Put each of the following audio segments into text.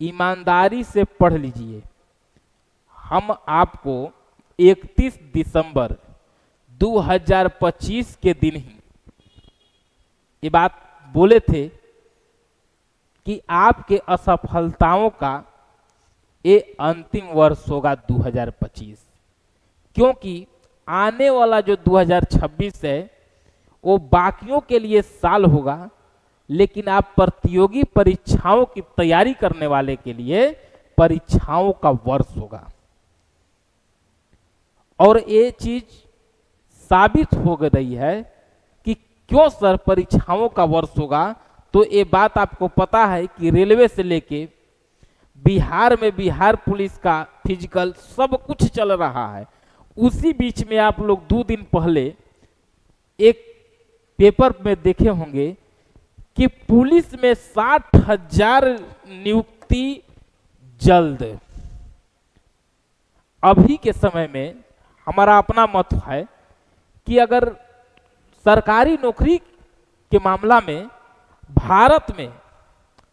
ईमानदारी से पढ़ लीजिए। हम आपको 31 दिसंबर 2025 के दिन ही ये बात बोले थे कि आपके असफलताओं का ये अंतिम वर्ष होगा 2025, क्योंकि आने वाला जो 2026 है वो बाकियों के लिए साल होगा, लेकिन आप प्रतियोगी परीक्षाओं की तैयारी करने वाले के लिए परीक्षाओं का वर्ष होगा। और ये चीज साबित हो रही है कि क्यों सर परीक्षाओं का वर्ष होगा। तो ये बात आपको पता है कि रेलवे से लेके बिहार में बिहार पुलिस का फिजिकल सब कुछ चल रहा है। उसी बीच में आप लोग 2 दिन पहले एक पेपर में देखे होंगे कि पुलिस में 60,000 नियुक्ति जल्द। अभी के समय में हमारा अपना मत है कि अगर सरकारी नौकरी के मामला में भारत में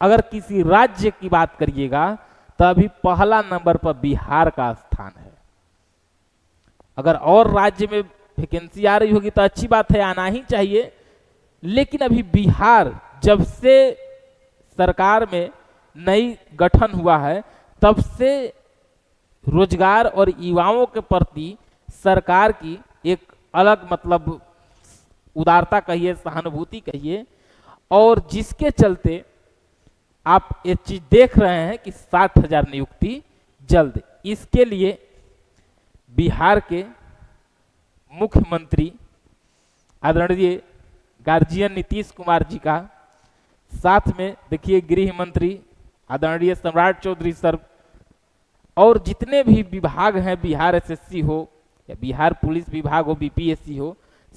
अगर किसी राज्य की बात करिएगा तो अभी पहला नंबर पर बिहार का स्थान है। अगर और राज्य में वैकेंसी आ रही होगी तो अच्छी बात है, आना ही चाहिए, लेकिन अभी बिहार जब से सरकार में नई गठन हुआ है तब से रोजगार और युवाओं के प्रति सरकार की एक अलग मतलब उदारता कहिए, सहानुभूति कहिए, और जिसके चलते आप ये चीज देख रहे हैं कि 60,000 नियुक्ति जल्द। इसके लिए बिहार के मुख्यमंत्री आदरणीय गार्जियन नीतीश कुमार जी का, साथ में देखिए गृह मंत्री आदरणीय सम्राट चौधरी सर, और जितने भी विभाग हैं, बिहार एसएससी हो या बिहार पुलिस विभाग हो, बीपीएससी हो,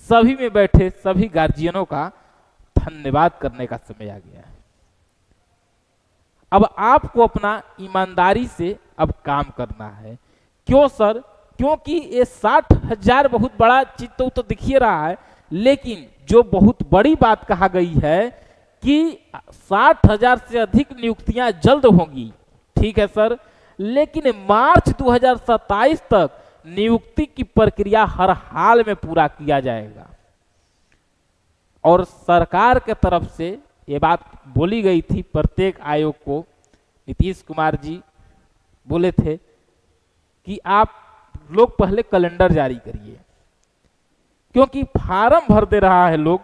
सभी में बैठे सभी गार्जियनों का धन्यवाद करने का समय आ गया है। अब आपको अपना ईमानदारी से अब काम करना है। क्यों सर? क्योंकि ये 60,000 बहुत बड़ा चीज तो दिख ही रहा है, लेकिन जो बहुत बड़ी बात कहा गई है कि 60,000 से अधिक नियुक्तियां जल्द होंगी। ठीक है सर, लेकिन मार्च 2027 तक नियुक्ति की प्रक्रिया हर हाल में पूरा किया जाएगा। और सरकार के तरफ से ये बात बोली गई थी, प्रत्येक आयोग को नीतीश कुमार जी बोले थे कि आप लोग पहले कैलेंडर जारी करिए, क्योंकि फार्म भर दे रहा है लोग,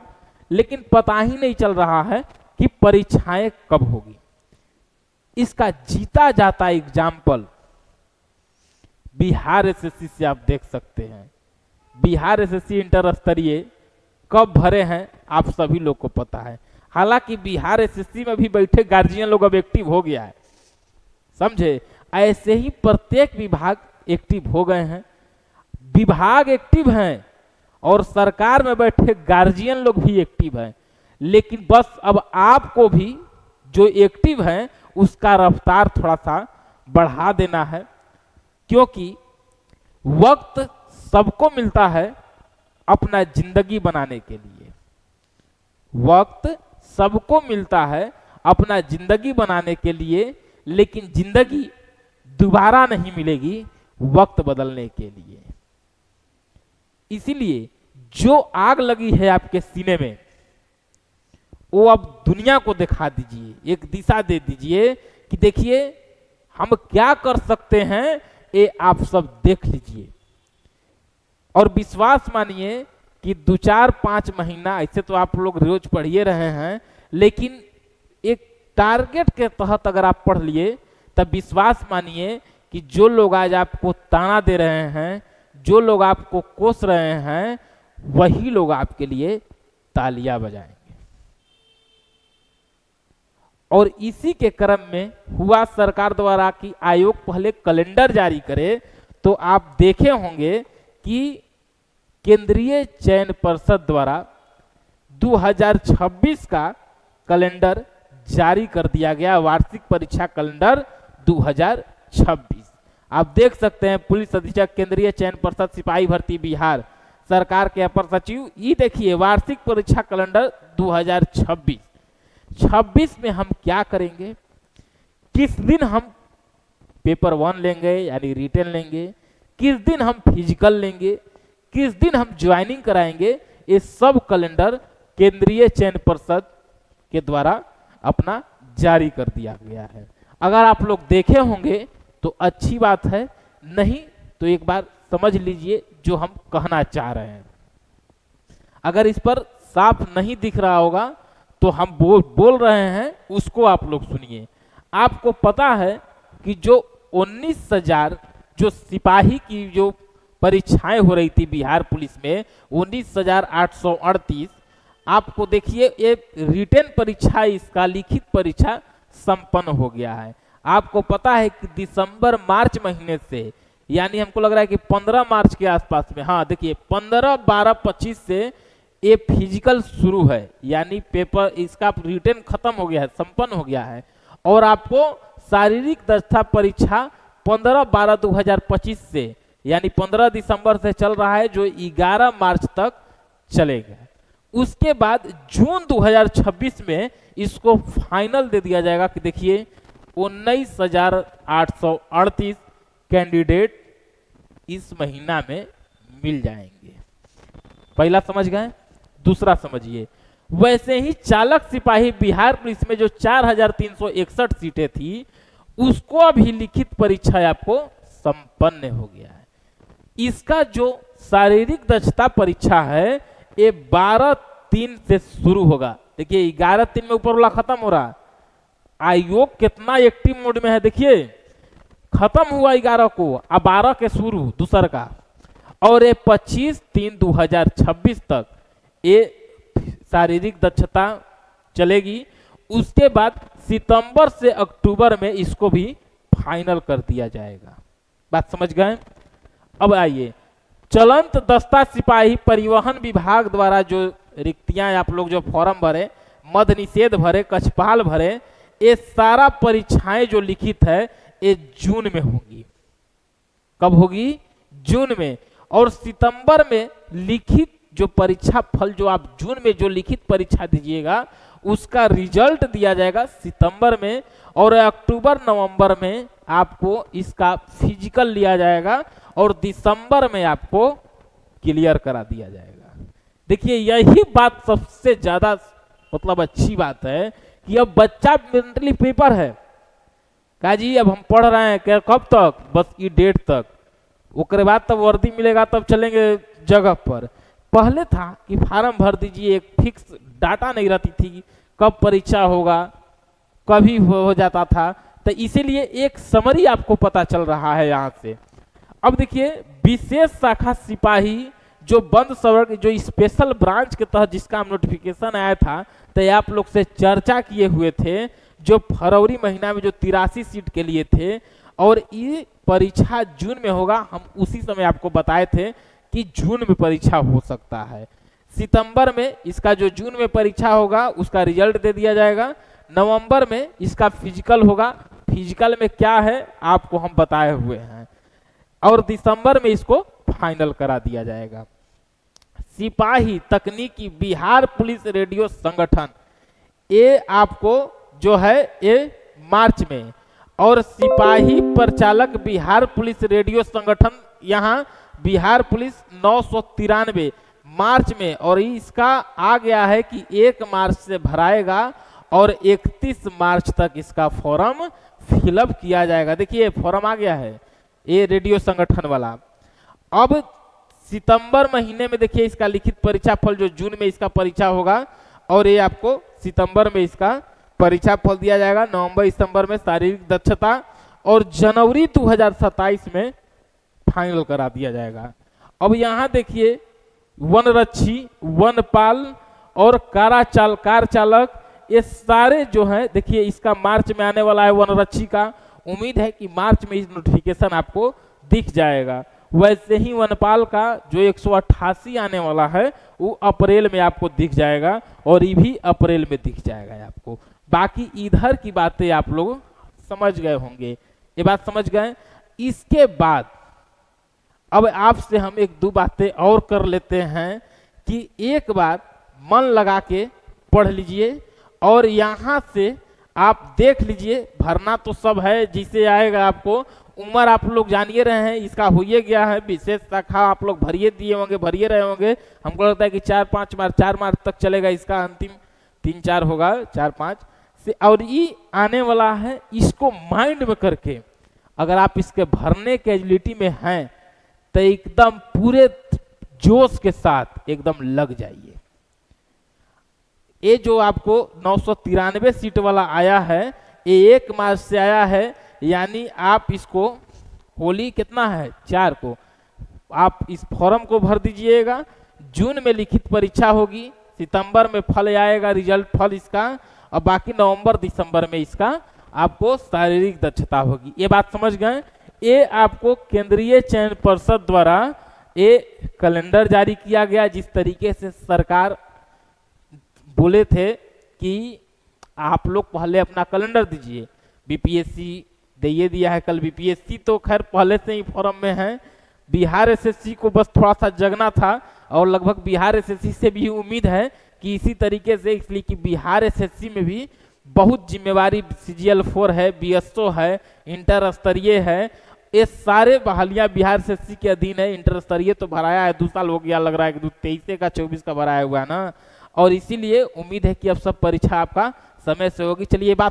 लेकिन पता ही नहीं चल रहा है कि परीक्षाएं कब होगी। इसका जीता जाता एग्जाम्पल बिहार एसएससी से आप देख सकते हैं। बिहार एसएससी इंटर स्तरीय कब भरे हैं आप सभी लोग को पता है। हालांकि बिहार एसएससी में भी बैठे गार्जियन लोग अब एक्टिव हो गया है, समझे। ऐसे ही प्रत्येक विभाग एक्टिव हो गए हैं, विभाग एक्टिव हैं और सरकार में बैठे गार्जियन लोग भी एक्टिव हैं। लेकिन बस अब आपको भी जो एक्टिव हैं उसका रफ्तार थोड़ा सा बढ़ा देना है, क्योंकि वक्त सबको मिलता है अपना जिंदगी बनाने के लिए। वक्त सबको मिलता है अपना जिंदगी बनाने के लिए, लेकिन जिंदगी दोबारा नहीं मिलेगी वक्त बदलने के लिए। इसीलिए जो आग लगी है आपके सीने में वो अब दुनिया को दिखा दीजिए, एक दिशा दे दीजिए कि देखिए हम क्या कर सकते हैं, ये आप सब देख लीजिए। और विश्वास मानिए कि 2-4-5 महीना ऐसे तो आप लोग रोज पढ़िए रहे हैं, लेकिन एक टारगेट के तहत अगर आप पढ़ लिए तब विश्वास मानिए कि जो लोग आज आपको ताना दे रहे हैं, जो लोग आपको कोस रहे हैं, वही लोग आपके लिए तालियां बजाएंगे। और इसी के क्रम में हुआ सरकार द्वारा कि आयोग पहले कैलेंडर जारी करे, तो आप देखे होंगे कि केंद्रीय चयन पर्षद द्वारा 2026 का कैलेंडर जारी कर दिया गया, वार्षिक परीक्षा कैलेंडर 2026। आप देख सकते हैं पुलिस अधीक्षक केंद्रीय चयन पर्षद सिपाही भर्ती बिहार सरकार के अपर सचिव, ये देखिए वार्षिक परीक्षा कैलेंडर 2026 में हम क्या करेंगे, किस दिन हम पेपर 1 लेंगे यानी रिटेन लेंगे, किस दिन हम फिजिकल लेंगे, किस दिन हम ज्वाइनिंग कराएंगे, ये सब कैलेंडर केंद्रीय चयन पर्षद के द्वारा अपना जारी कर दिया गया है। अगर आप लोग देखे होंगे तो अच्छी बात है, नहीं तो एक बार समझ लीजिए जो हम कहना चाह रहे हैं। अगर इस पर साफ नहीं दिख रहा होगा तो हम बोल रहे हैं उसको आप लोग सुनिए। आपको पता है कि जो 19,000 जो सिपाही की जो परीक्षाएं हो रही थी बिहार पुलिस में, 19,838, आपको देखिए एक रिटेन परीक्षा, इसका लिखित परीक्षा संपन्न हो गया है। आपको पता है कि दिसंबर मार्च महीने से, यानी हमको लग रहा है कि 15 मार्च के आसपास में, हाँ देखिए 15, 12, 25 से ये फिजिकल शुरू है, यानी पेपर इसका रिटेन खत्म हो गया है, संपन्न हो गया है। और आपको शारीरिक दक्षता परीक्षा 15, 12, 2025 से, यानी 15 दिसंबर से चल रहा है, जो 11 मार्च तक चलेगा। उसके बाद जून 2026 में इसको फाइनल दे दिया जाएगा कि देखिए 19,838 कैंडिडेट इस महीना में मिल जाएंगे। पहला समझ गए। दूसरा समझिए, वैसे ही चालक सिपाही बिहार पुलिस में जो 4,361 सीटें थी, उसको अभी लिखित परीक्षा आपको संपन्न हो गया है। इसका जो शारीरिक दक्षता परीक्षा है ये 12/3 से शुरू होगा। देखिए 11/3 में ऊपर वाला खत्म हो रहा। आयोग कितना एक्टिव मोड में है, देखिए खत्म हुआ 11 को, अब 12 के शुरू दूसर का, और ये 25/3/2026 तक ये शारीरिक दक्षता चलेगी। उसके बाद सितंबर से अक्टूबर में इसको भी फाइनल कर दिया जाएगा। बात समझ गए। अब आइए, चलंत दस्ता सिपाही परिवहन विभाग द्वारा जो रिक्तियां आप लोग जो फॉर्म भरे, मद निषेध भरे, कछपाल भरे, ये सारा परीक्षाएं जो लिखित है ये जून में होगी। कब होगी? जून में। और सितंबर में लिखित जो परीक्षा फल, जो आप जून में जो लिखित परीक्षा दीजिएगा उसका रिजल्ट दिया जाएगा सितंबर में, और अक्टूबर नवंबर में आपको इसका फिजिकल लिया जाएगा, और दिसंबर में आपको क्लियर करा दिया जाएगा। देखिए यही बात सबसे ज्यादा मतलब अच्छी बात है कि अब बच्चा मेंटली पेपर है, कहा जी अब हम पढ़ रहे हैं, क्या कब तक? बस ये डेट तक, उसके बाद तब वर्दी मिलेगा तब चलेंगे जगह पर। पहले था कि फार्म भर दीजिए, एक फिक्स डाटा नहीं रहती थी कब परीक्षा होगा, कभी हो जाता था, तो इसीलिए एक समरी आपको पता चल रहा है यहाँ से। अब देखिए विशेष शाखा सिपाही जो बंद सवर्ग जो स्पेशल ब्रांच के तहत जिसका नोटिफिकेशन आया था, तो आप लोग से चर्चा किए हुए थे, जो फरवरी महीना में जो 83 सीट के लिए थे, और ये परीक्षा जून में होगा। हम उसी समय आपको बताए थे कि जून में परीक्षा हो सकता है। सितंबर में इसका जो जून में परीक्षा होगा उसका रिजल्ट दे दिया जाएगा। नवंबर में इसका फिजिकल होगा, फिजिकल में क्या है आपको हम बताए हुए हैं, और दिसंबर में इसको फाइनल करा दिया जाएगा। सिपाही तकनीकी बिहार पुलिस रेडियो संगठन, ये आपको जो है ये मार्च में, और सिपाही प्रचालक बिहार पुलिस रेडियो संगठन यहाँ बिहार पुलिस 993 मार्च में, और इसका आ गया है कि 1 मार्च से भराएगा और 31 मार्च तक इसका फॉर्म फिलअप किया जाएगा। देखिए फॉर्म आ गया है ये रेडियो संगठन वाला। अब सितंबर महीने में देखिए इसका लिखित परीक्षा फल, जो जून में इसका परीक्षा होगा, और ये आपको सितंबर में इसका परीक्षा फल दिया जाएगा। नवंबर दिसंबर में शारीरिक दक्षता, और जनवरी 2027 में फाइनल करा दिया जाएगा। अब यहाँ देखिए वनरक्षी, वनपाल और कार चालक, ये सारे जो है देखिए इसका मार्च में आने वाला है वनरक्षी का। उम्मीद है कि मार्च में इस नोटिफिकेशन आपको दिख जाएगा। वैसे ही वनपाल का जो 188 आने वाला है वो अप्रैल में आपको दिख जाएगा, और ये भी अप्रैल में दिख जाएगा आपको। बाकी इधर की बातें आप लोग समझ गए होंगे, ये बात समझ गए। इसके बाद अब आपसे हम 1-2 बातें और कर लेते हैं कि एक बार मन लगा के पढ़ लीजिए, और यहाँ से आप देख लीजिए, भरना तो सब है, जिसे आएगा आपको। उम्र आप लोग जानिए रहे हैं, इसका होइए गया है। विशेष शाखा आप लोग भरिए दिए होंगे, भरिए रहे होंगे। हमको लगता है कि 4 मार्च तक चलेगा इसका, अंतिम 3-4 होगा, 4-5 से। और ये आने वाला है, इसको माइंड में करके अगर आप इसके भरने के एबिलिटी में हैं तो एकदम पूरे जोश के साथ एकदम लग जाइए। ये जो आपको 993 सीट वाला आया है, ये 1 मार्च से आया है, यानी आप इसको होली कितना है 4 को आप इस फॉर्म को भर दीजिएगा। जून में लिखित परीक्षा होगी, सितंबर में फल आएगा, रिजल्ट फल इसका, और बाकी नवंबर दिसंबर में इसका आपको शारीरिक दक्षता होगी। ये बात समझ गए। ये आपको केंद्रीय चयन पर्षद द्वारा ये कैलेंडर जारी किया गया। जिस तरीके से सरकार बोले थे कि आप लोग पहले अपना कैलेंडर दीजिए, बीपीएससी दे दिया है कल। बीपीएससी तो खैर पहले से ही फॉर्म में है, बिहार एसएससी को बस थोड़ा सा जगना था, और लगभग बिहार एसएससी से भी उम्मीद है कि इसी तरीके से, इसलिए कि बिहार एसएससी में भी बहुत जिम्मेवारी CGL4 है, बीएसओ है, इंटर स्तरीय है। ये सारे बहालियां बिहार एसएससी के अधीन है। इंटर स्तरीय तो भराया है, 2 साल हो गया लग रहा है कि 23 का 24 का भराया हुआ है ना, और इसीलिए उम्मीद है कि अब सब परीक्षा आपका समय से होगी। चलिए बात